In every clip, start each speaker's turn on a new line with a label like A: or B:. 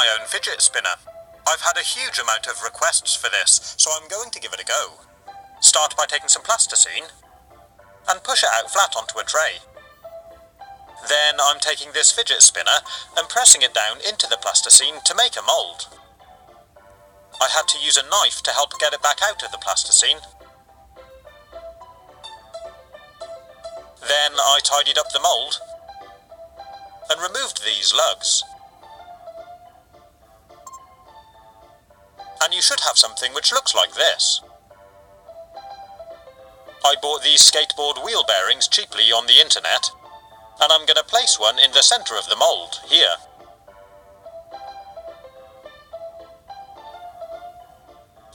A: my own fidget spinner. I've had a huge amount of requests for this, so I'm going to give it a go. Start by taking some plasticine and push it out flat onto a tray. Then I'm taking this fidget spinner and pressing it down into the plasticine to make a mould. I had to use a knife to help get it back out of the plasticine. Then I tidied up the mould and removed these lugs. And you should have something which looks like this. I bought these skateboard wheel bearings cheaply on the internet, and I'm going to place one in the centre of the mould, here.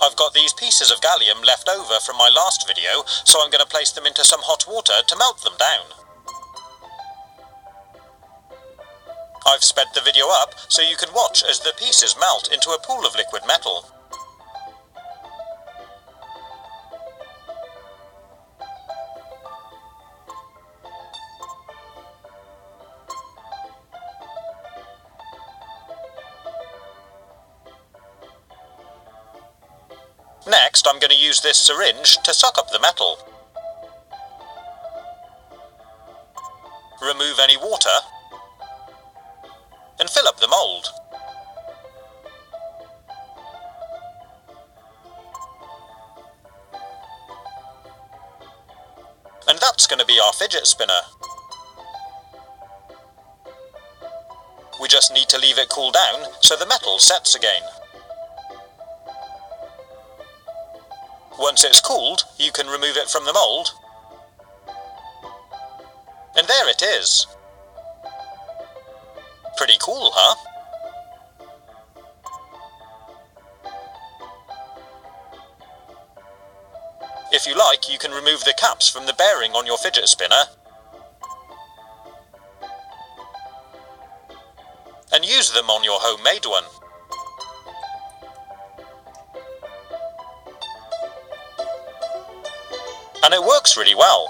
A: I've got these pieces of gallium left over from my last video, so I'm going to place them into some hot water to melt them down. I've sped the video up so you can watch as the pieces melt into a pool of liquid metal. Next, I'm going to use this syringe to suck up the metal. Remove any water and fill up the mould. And that's going to be our fidget spinner. We just need to leave it cool down so the metal sets again. Once it's cooled, you can remove it from the mould. And there it is. Pretty cool, huh? If you like, you can remove the caps from the bearing on your fidget spinner and use them on your homemade one. And it works really well.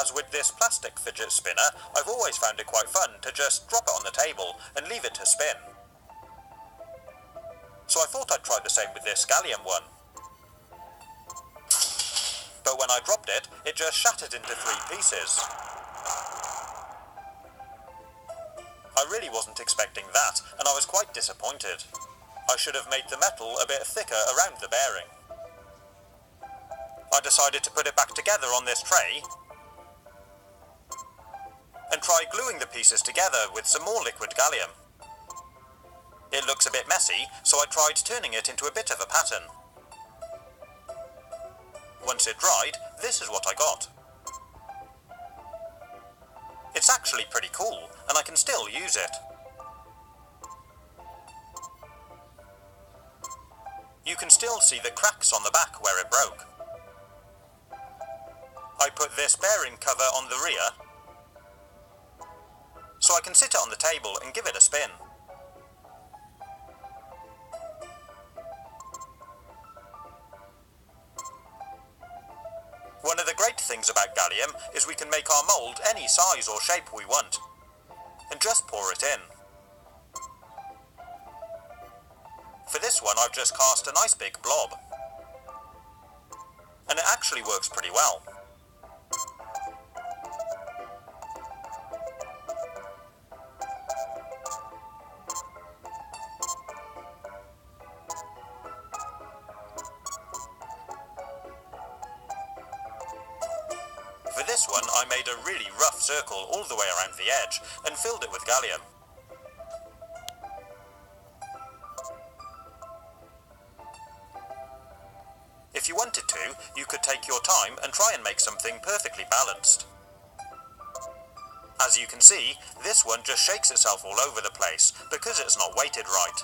A: As with this plastic fidget spinner, I've always found it quite fun to just drop it on the table and leave it to spin. So I thought I'd try the same with this gallium one. But when I dropped it, it just shattered into 3 pieces. I really wasn't expecting that, and I was quite disappointed. I should have made the metal a bit thicker around the bearing. I decided to put it back together on this tray and try gluing the pieces together with some more liquid gallium. It looks a bit messy, so I tried turning it into a bit of a pattern. Once it dried, this is what I got. It's actually pretty cool, and I can still use it. You can still see the cracks on the back where it broke. I put this bearing cover on the rear, so I can sit it on the table and give it a spin. One of the great things about gallium is we can make our mould any size or shape we want, and just pour it in. For this one, I've just cast a nice big blob, and it actually works pretty well. For this one, I made a really rough circle all the way around the edge and filled it with gallium. If you wanted to, you could take your time and try and make something perfectly balanced. As you can see, this one just shakes itself all over the place because it's not weighted right.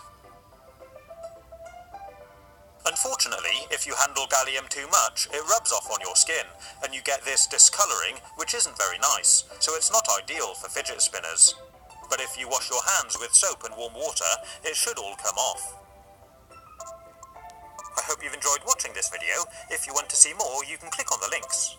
A: Unfortunately, if you handle gallium too much, it rubs off on your skin, and you get this discolouring, which isn't very nice, so it's not ideal for fidget spinners. But if you wash your hands with soap and warm water, it should all come off. I hope you've enjoyed watching this video. If you want to see more, you can click on the links.